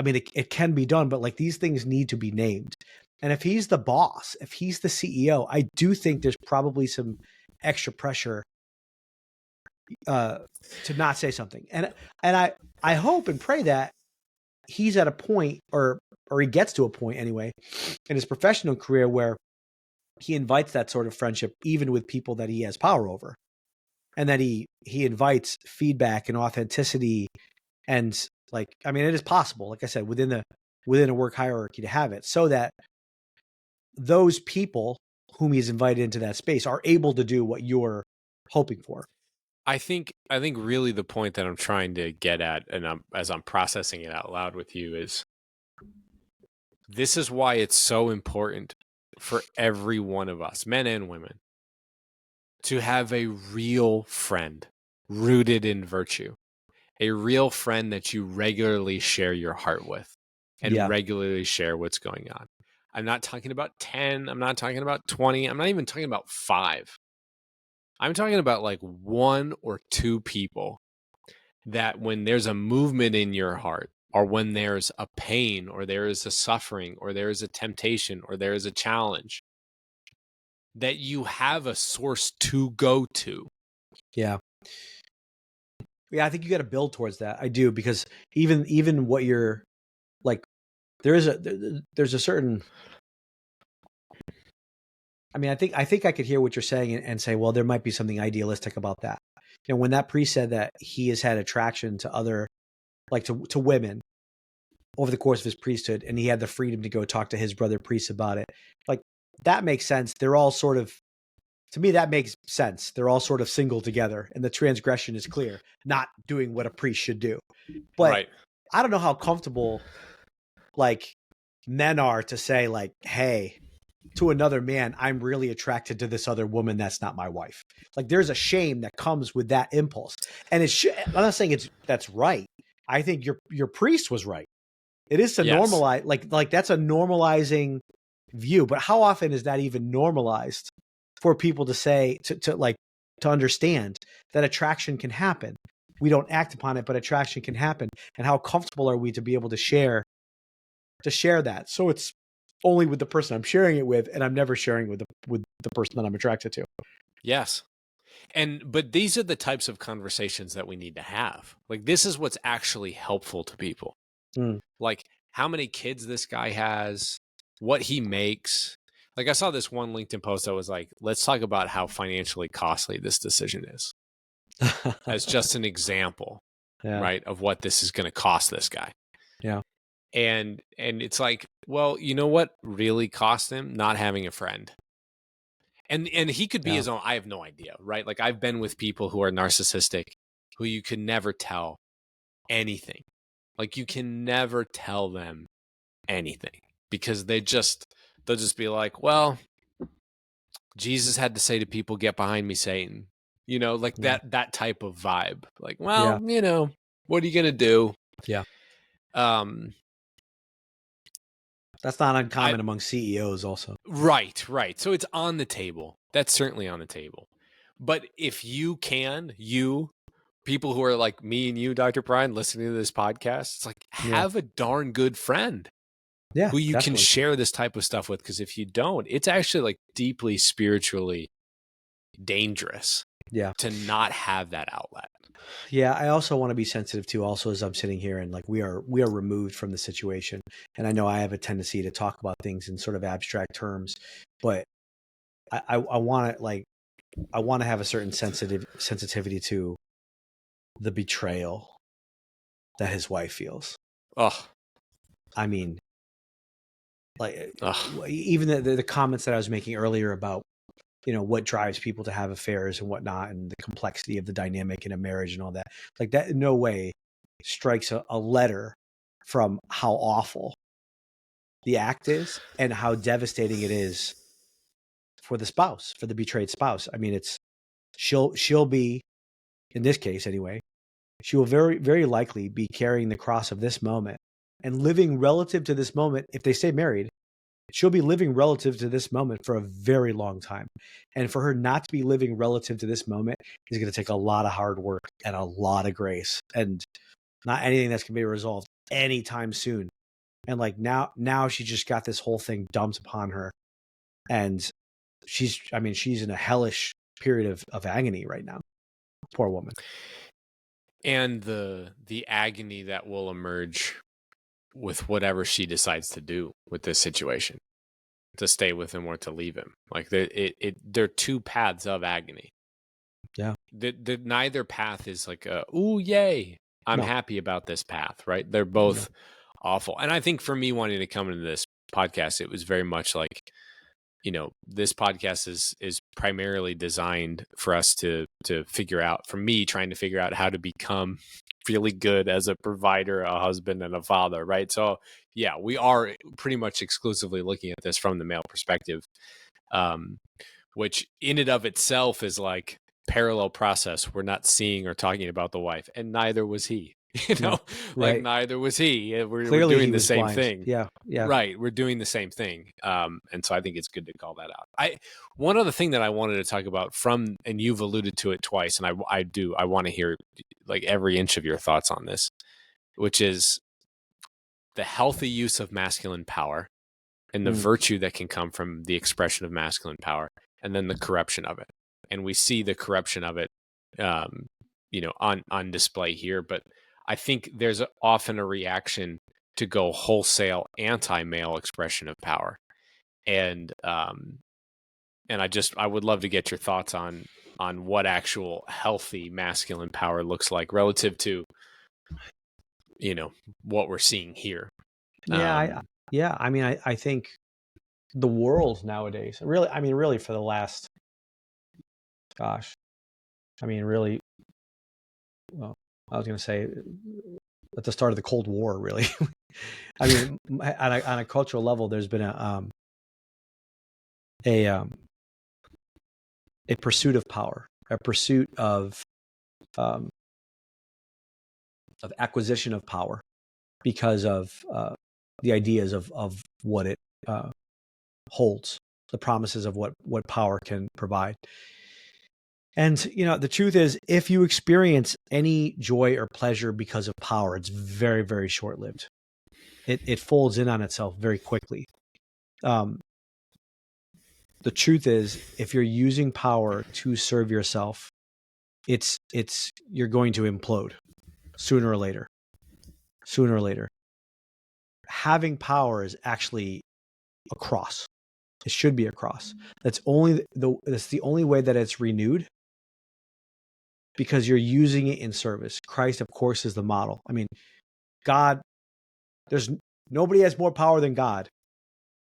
mean, it can be done, but like these things need to be named. And if he's the boss, if he's the CEO, I do think there's probably some extra pressure to not say something. And I hope and pray that he's at a point, or he gets to a point anyway, in his professional career where he invites that sort of friendship even with people that he has power over, and that he invites feedback and authenticity, and like, I mean, it is possible, like I said, within a work hierarchy to have it, so that those people whom he's invited into that space are able to do what you're hoping for. I think really the point that I'm trying to get at, and as I'm processing it out loud with you, is this is why it's so important for every one of us, men and women, to have a real friend rooted in virtue, a real friend that you regularly share your heart with and regularly share what's going on. I'm not talking about 10. I'm not talking about 20. I'm not even talking about 5. I'm talking about like 1 or 2 people that when there's a movement in your heart, or when there's a pain, or there is a suffering, or there is a temptation, or there is a challenge, that you have a source to go to. Yeah. Yeah, I think you got to build towards that. I do, because even what you're like, there's a certain, I mean, I think I could hear what you're saying and say, well, there might be something idealistic about that. You know, when that priest said that he has had attraction to other, like to women over the course of his priesthood, and he had the freedom to go talk to his brother priests about it, like, that makes sense. They're all sort of, to me, that makes sense. They're all sort of single together, and the transgression is clear, not doing what a priest should do. But Right. I don't know how comfortable like men are to say, like, hey, to another man, I'm really attracted to this other woman that's not my wife. Like, there's a shame that comes with that impulse. And I'm not saying that's right. I think your priest was right. It is to normalize, like that's a normalizing view. But how often is that even normalized for people to say, to understand that attraction can happen? We don't act upon it, but attraction can happen. And how comfortable are we to be able to share that? So it's only with the person I'm sharing it with, and I'm never sharing with the person that I'm attracted to. Yes. But these are the types of conversations that we need to have. Like, this is what's actually helpful to people. Like, how many kids this guy has, what he makes. Like, I saw this one LinkedIn post that was like, let's talk about how financially costly this decision is, as just an example, right, of what this is going to cost this guy. Yeah. And it's like, well, you know what really cost him? Not having a friend. And he could be his own. I have no idea, right? Like, I've been with people who are narcissistic, who you can never tell anything. Like, you can never tell them anything, because they'll just be like, well, Jesus had to say to people, get behind me, Satan. You know, like that type of vibe. Like, well, you know, what are you gonna do? Yeah. That's not uncommon among CEOs also. Right. So it's on the table. That's certainly on the table. But if you people who are like me and you, Dr. Bryan, listening to this podcast, it's like, have a darn good friend who you can share this type of stuff with. Because if you don't, it's actually like deeply spiritually dangerous to not have that outlet. Yeah, I also want to be sensitive to, also, as I'm sitting here and like we are removed from the situation. And I know I have a tendency to talk about things in sort of abstract terms, but I want to have a certain sensitivity to the betrayal that his wife feels. I mean, like, even the comments that I was making earlier about, you know, what drives people to have affairs and whatnot, and the complexity of the dynamic in a marriage and all that, like, that in no way strikes a letter from how awful the act is and how devastating it is for the spouse, for the betrayed spouse. I mean, she'll be, in this case anyway, she will very, very likely be carrying the cross of this moment and living relative to this moment. If they stay married, she'll be living relative to this moment for a very long time. And for her not to be living relative to this moment is going to take a lot of hard work and a lot of grace, and not anything that's going to be resolved anytime soon. And like now she just got this whole thing dumped upon her. And she's in a hellish period of agony right now. Poor woman. And the agony that will emerge with whatever she decides to do with this situation, to stay with him or to leave him. Like they're two paths of agony. Yeah. Neither path is like ooh, yay, I'm No. happy about this path, right? They're both awful. And I think for me wanting to come into this podcast, it was very much like, this podcast is primarily designed for us to figure out, for me trying to figure out how to become really good as a provider, a husband, and a father, right? So yeah, we are pretty much exclusively looking at this from the male perspective, which in and of itself is like parallel process. We're not seeing or talking about the wife, and neither was he. No. Like Right. neither was he. We're Clearly doing he the was same blind. thing. Yeah. Yeah. Right. We're doing the same thing. And so I think it's good to call that out. One other thing that I wanted to talk about and you've alluded to it twice, and I want to hear like every inch of your thoughts on this, which is the healthy use of masculine power and the virtue that can come from the expression of masculine power, and then the corruption of it. And we see the corruption of it, on display here. But I think there's often a reaction to go wholesale anti-male expression of power. And I would love to get your thoughts on what actual healthy masculine power looks like relative to, what we're seeing here. Yeah. I mean, I think the world nowadays, really for the last, gosh, really, well, I was going to say at the start of the Cold War, really. I mean, on a cultural level, there's been a pursuit of power, a pursuit of acquisition of power because of the ideas of what it holds, the promises of what power can provide. And, the truth is, if you experience any joy or pleasure because of power, it's very, very short-lived. It folds in on itself very quickly. The truth is, if you're using power to serve yourself, you're going to implode sooner or later. Having power is actually a cross. It should be a cross. That's the only way that it's renewed, because you're using it in service. Christ, of course, is the model. I mean, God, nobody has more power than God,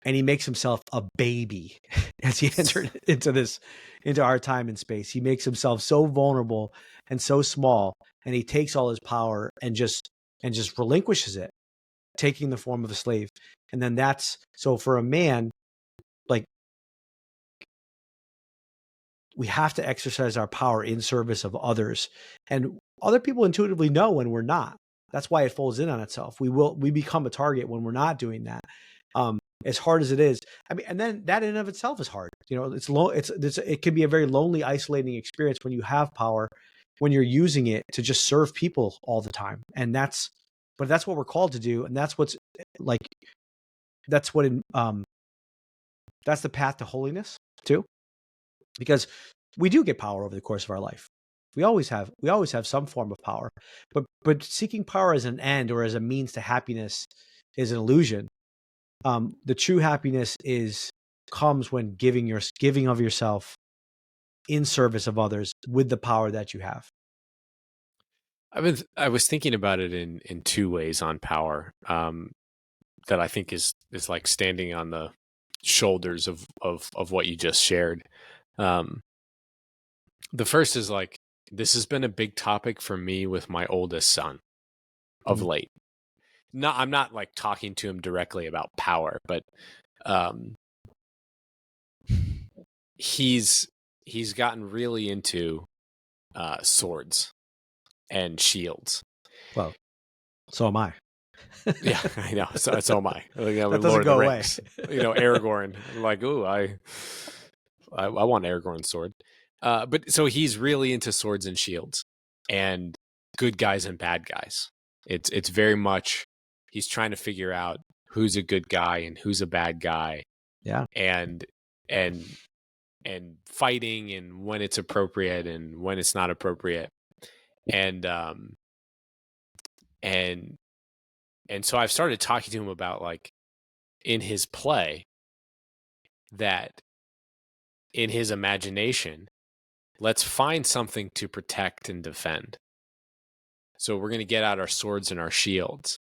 and he makes himself a baby as he entered into our time and space. He makes himself so vulnerable and so small, and he takes all his power and just relinquishes it, taking the form of a slave. And then so for a man, like, we have to exercise our power in service of others, and other people intuitively know when we're not. That's why it folds in on itself. We become a target when we're not doing that. As hard as it is, I mean, and then that in and of itself is hard. It can be a very lonely, isolating experience when you have power, when you're using it to just serve people all the time. And that's what we're called to do, and that's that's the path to holiness too. Because we do get power over the course of our life. We always have some form of power, but seeking power as an end or as a means to happiness is an illusion. The true happiness comes when giving of yourself in service of others with the power that you have. I was thinking about it in two ways on power, that I think is like standing on the shoulders of what you just shared. The first is like, this has been a big topic for me with my oldest son of late. No, I'm not like talking to him directly about power, but he's gotten really into swords and shields. Well, so am I. Yeah, I know. So am I. That doesn't Lord go of the away. Rings. Aragorn. I'm like, ooh, I want Aragorn's sword. But so he's really into swords and shields and good guys and bad guys. It's very much, he's trying to figure out who's a good guy and who's a bad guy. Yeah. And fighting, and when it's appropriate and when it's not appropriate. And And so I've started talking to him about, like, in his play, that in his imagination, let's find something to protect and defend. So we're going to get out our swords and our shields,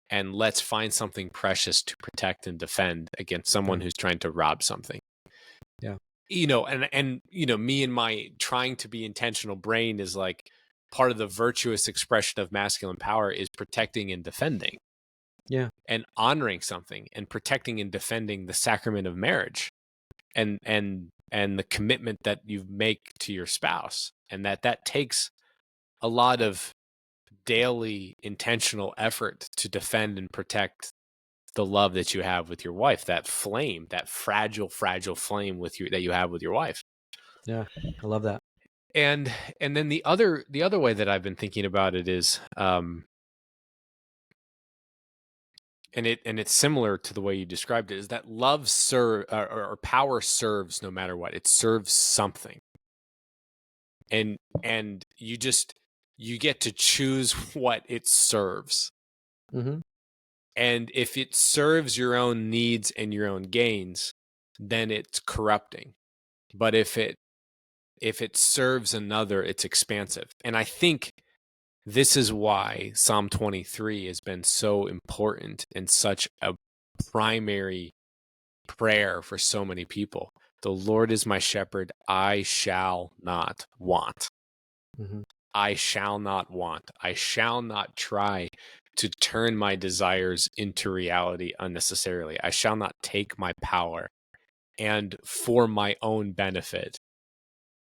and let's find something precious to protect and defend against someone who's trying to rob something. Yeah. And me and my trying to be intentional brain is like, part of the virtuous expression of masculine power is protecting and defending. Yeah. And honoring something and protecting and defending the sacrament of marriage and the commitment that you make to your spouse, and that takes a lot of daily intentional effort to defend and protect the love that you have with your wife, that flame, that fragile flame that you have with your wife. Yeah. I love that. And then the other way that I've been thinking about it is, and it's similar to the way you described it, is that love or power serves no matter what. It serves something. And you get to choose what it serves. Mm-hmm. And if it serves your own needs and your own gains, then it's corrupting. But if it serves another, it's expansive. And I think this is why Psalm 23 has been so important and such a primary prayer for so many people. The Lord is my shepherd, I shall not want. Mm-hmm. I shall not want. I shall not try to turn my desires into reality unnecessarily. I shall not take my power and, for my own benefit,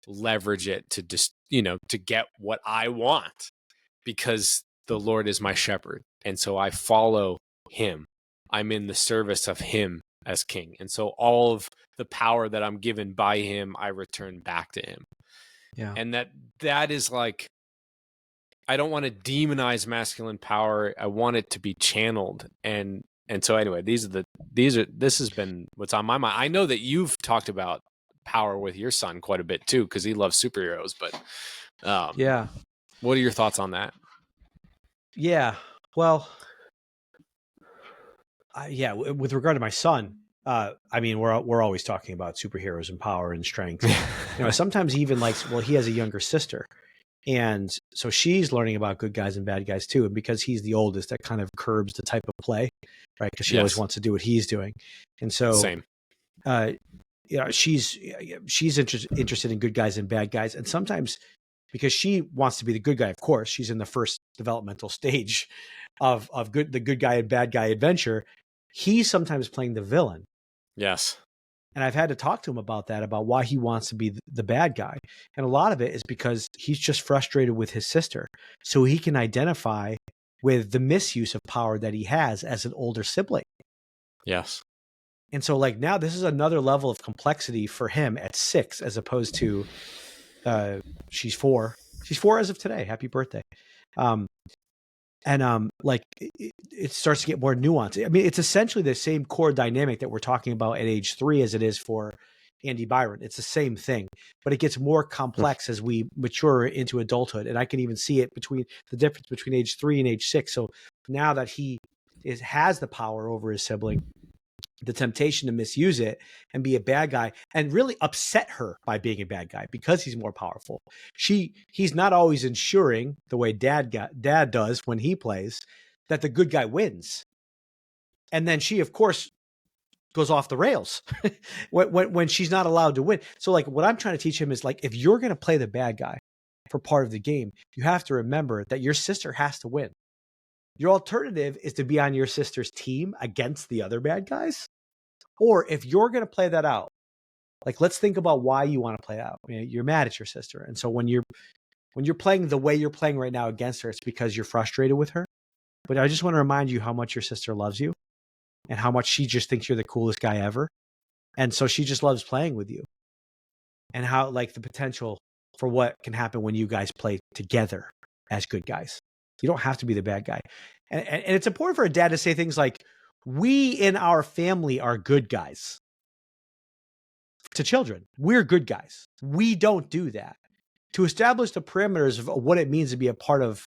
leverage it to to get what I want, because the Lord is my shepherd. And so I follow him. I'm in the service of him as king. And so all of the power that I'm given by him, I return back to him. Yeah. And that is like, I don't want to demonize masculine power. I want it to be channeled. And so anyway, this has been what's on my mind. I know that you've talked about power with your son quite a bit too, because he loves superheroes, but Yeah. what are your thoughts on that? Yeah. Well, with regard to my son, I mean, we're always talking about superheroes and power and strength. Sometimes he even likes, well, he has a younger sister. And so she's learning about good guys and bad guys too. And because he's the oldest, that kind of curbs the type of play, right? Because she always wants to do what he's doing. And so, same. She's interested in good guys and bad guys. And sometimes, because she wants to be the good guy, of course, she's in the first developmental stage of the good guy and bad guy adventure. He's sometimes playing the villain. Yes. And I've had to talk to him about that, about why he wants to be the bad guy. And a lot of it is because he's just frustrated with his sister. So he can identify with the misuse of power that he has as an older sibling. Yes. And so, like, now this is another level of complexity for him at 6, as opposed to she's 4. She's 4 as of today. Happy birthday. Like, it starts to get more nuanced. I mean, it's essentially the same core dynamic that we're talking about at age 3 as it is for Andy Byron. It's the same thing, but it gets more complex as we mature into adulthood. And I can even see it between the difference between age 3 and age 6. So now that he has the power over his sibling, the temptation to misuse it and be a bad guy and really upset her by being a bad guy because he's more powerful. He's not always ensuring, the way dad does when he plays, that the good guy wins. And then she, of course, goes off the rails when she's not allowed to win. So, like, what I'm trying to teach him is, like, if you're going to play the bad guy for part of the game, you have to remember that your sister has to win. Your alternative is to be on your sister's team against the other bad guys. Or if you're going to play that out, like, let's think about why you want to play out. You're mad at your sister. And so when you're playing the way you're playing right now against her, it's because you're frustrated with her. But I just want to remind you how much your sister loves you and how much she just thinks you're the coolest guy ever. And so she just loves playing with you, and how, like, the potential for what can happen when you guys play together as good guys. You don't have to be the bad guy. And it's important for a dad to say things like, we in our family are good guys. To children, we're good guys. We don't do that. To establish the parameters of what it means to be a part of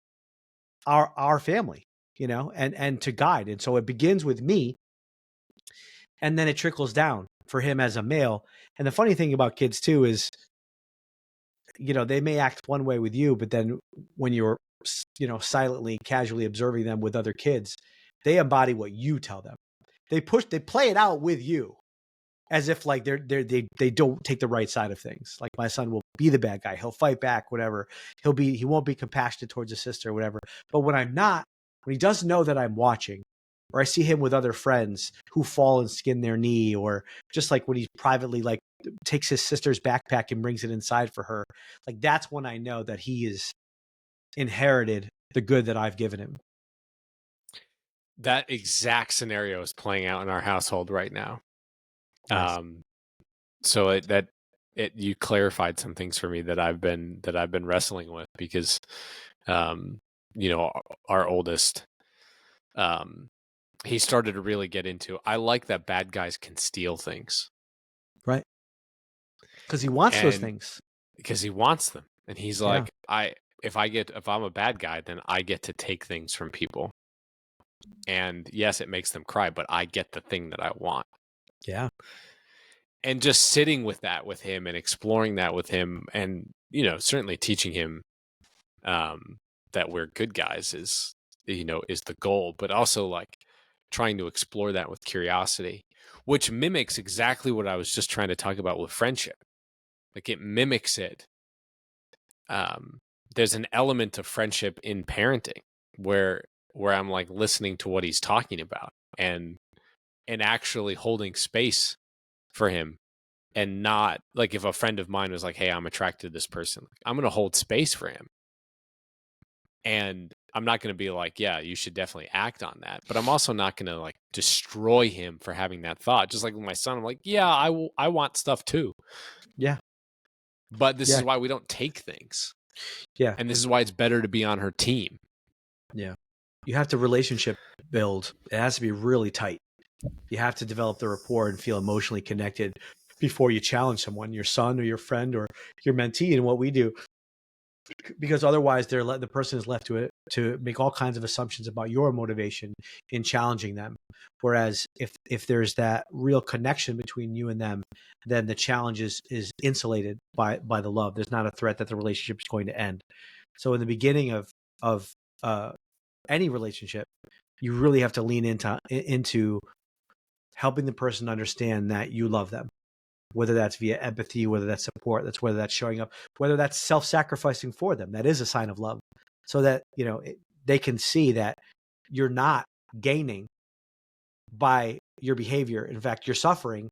our family. and to guide. And so it begins with me, and then it trickles down for him as a male. And the funny thing about kids too is, they may act one way with you, but then when you're, silently, casually observing them with other kids, they embody what you tell them. They play it out with you as if like they don't take the right side of things. Like my son will be the bad guy. He'll fight back, whatever. He won't be compassionate towards his sister or whatever. But when he doesn't know that I'm watching, or I see him with other friends who fall and skin their knee, or just like when he privately like takes his sister's backpack and brings it inside for her, like that's when I know that he has inherited the good that I've given him. That exact scenario is playing out in our household right now. Nice. So you clarified some things for me that I've been wrestling with, because our oldest, he started to really get into, I like that bad guys can steal things. Right. Because he wants those things. Because he wants them. And he's like, if I'm a bad guy, then I get to take things from people. And yes, it makes them cry, but I get the thing that I want. Yeah. And just sitting with that with him and exploring that with him, and, certainly teaching him that we're good guys is the goal, but also like trying to explore that with curiosity, which mimics exactly what I was just trying to talk about with friendship. Like it mimics it. There's an element of friendship in parenting where I'm like listening to what he's talking about and actually holding space for him, and not like if a friend of mine was like, hey, I'm attracted to this person, I'm going to hold space for him. And I'm not going to be like, yeah, you should definitely act on that. But I'm also not going to like destroy him for having that thought. Just like with my son, I'm like, yeah, I want stuff too. Yeah. But this is why we don't take things. Yeah. And this is why it's better to be on her team. Yeah. You have to relationship build. It has to be really tight. You have to develop the rapport and feel emotionally connected before you challenge someone, your son or your friend or your mentee. And what we do, because otherwise the person is left to make all kinds of assumptions about your motivation in challenging them. Whereas if there's that real connection between you and them, then the challenge is insulated by the love. There's not a threat that the relationship is going to end. So in the beginning of any relationship, you really have to lean into helping the person understand that you love them, whether that's via empathy, whether that's support, whether that's showing up, whether that's self-sacrificing for them. That is a sign of love, so that they can see that you're not gaining by your behavior. In fact, you're suffering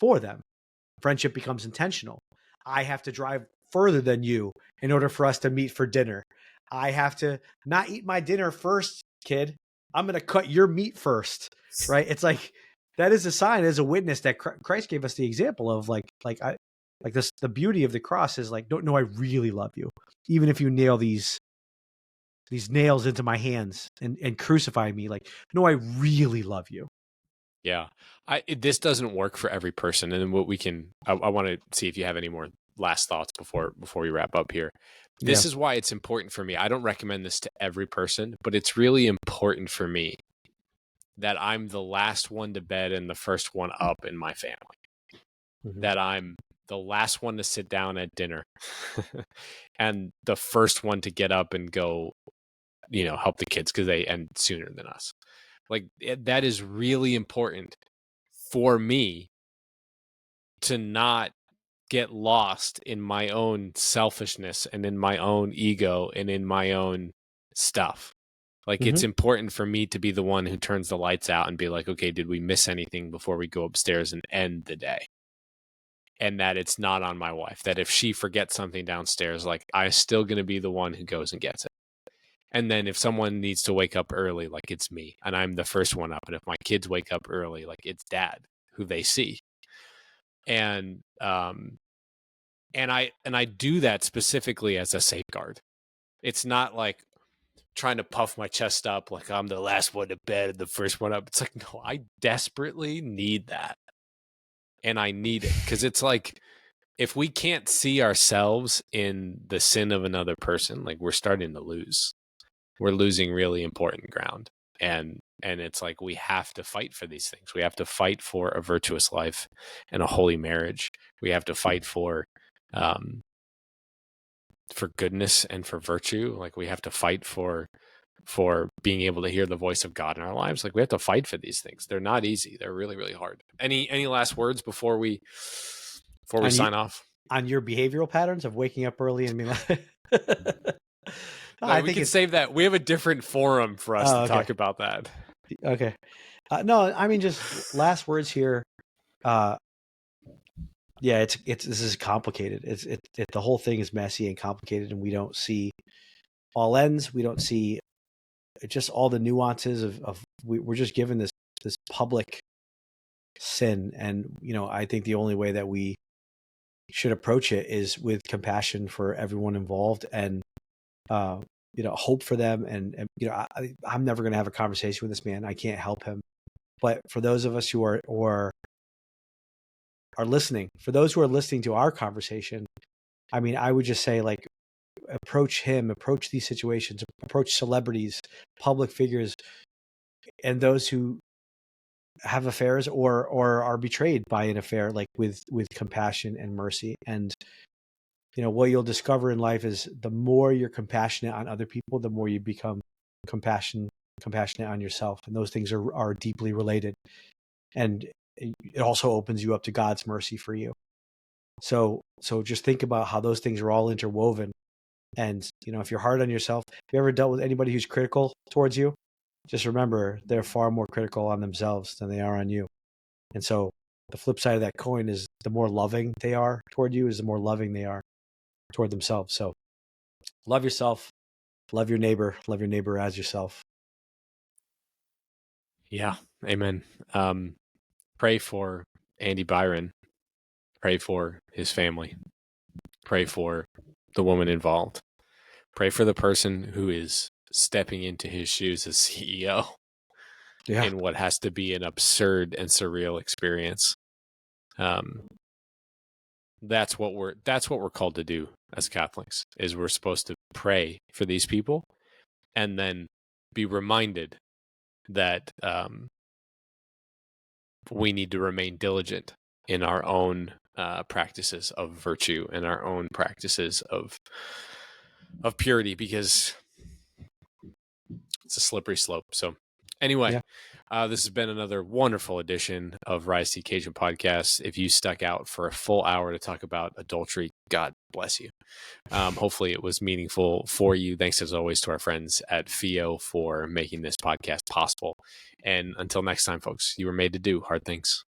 for them. Friendship becomes intentional. I have to drive further than you in order for us to meet for dinner. I have to not eat my dinner first, kid. I'm going to cut your meat first, right? It's like, that is a sign, as a witness that Christ gave us the example of this. The beauty of the cross is like, no, I really love you. Even if you nail these nails into my hands and crucify me, like, no, I really love you. Yeah. This doesn't work for every person. And what we can, I want to see if you have any more last thoughts before we wrap up here. This is why it's important for me. I don't recommend this to every person, but it's really important for me that I'm the last one to bed and the first one up in my family. Mm-hmm. That I'm the last one to sit down at dinner and the first one to get up and go, help the kids because they end sooner than us. Like, that is really important for me to not get lost in my own selfishness and in my own ego and in my own stuff. Like, it's important for me to be the one who turns the lights out and be like, okay, did we miss anything before we go upstairs and end the day? And that it's not on my wife, that if she forgets something downstairs, like, I'm still going to be the one who goes and gets it. And then if someone needs to wake up early, like, it's me and I'm the first one up. And if my kids wake up early, like, it's dad who they see. And I do that specifically as a safeguard. It's not like trying to puff my chest up like I'm the last one to bed and the first one up. It's like, no, I desperately need that. And I need it because it's like, if we can't see ourselves in the sin of another person, like, we're starting to lose. We're losing really important ground. And it's like, we have to fight for these things. We have to fight for a virtuous life and a holy marriage. We have to fight for goodness and for virtue. Like, we have to fight for being able to hear the voice of God in our lives. Like, we have to fight for these things. They're not easy. They're really, really hard. Any last words before we sign off? On your behavioral patterns of waking up early and being like, We can save that. We have a different forum for us to talk about that. Okay. No, I mean, just last words here. Yeah, this is complicated. The whole thing is messy and complicated, and we don't see all ends. We don't see just all the nuances of we're just given this public sin. And, I think the only way that we should approach it is with compassion for everyone involved, and, hope for them. And I'm never going to have a conversation with this man. I can't help him. But for those of us who are listening, for those who are listening to our conversation, I mean, I would just say, like, approach him, approach these situations, approach celebrities, public figures, and those who have affairs or are betrayed by an affair, like with compassion and mercy. And, what you'll discover in life is the more you're compassionate on other people, the more you become compassionate on yourself. And those things are deeply related. And it also opens you up to God's mercy for you. So just think about how those things are all interwoven. And, if you're hard on yourself, have you ever dealt with anybody who's critical towards you? Just remember, they're far more critical on themselves than they are on you. And so the flip side of that coin is, the more loving they are toward you is the more loving they are toward themselves. So love yourself, love your neighbor as yourself. Yeah. Amen. Pray for Andy Byron. Pray for his family. Pray for the woman involved. Pray for the person who is stepping into his shoes as CEO in what has to be an absurd and surreal experience. That's what we're called to do as Catholics, is we're supposed to pray for these people and then be reminded that we need to remain diligent in our own practices of virtue and our own practices of purity, because it's a slippery slope. So anyway, this has been another wonderful edition of Rise to Occasion podcast. If you stuck out for a full hour to talk about adultery, God bless you. Hopefully it was meaningful for you. Thanks as always to our friends at FIO for making this podcast possible. And until next time, folks, you were made to do hard things.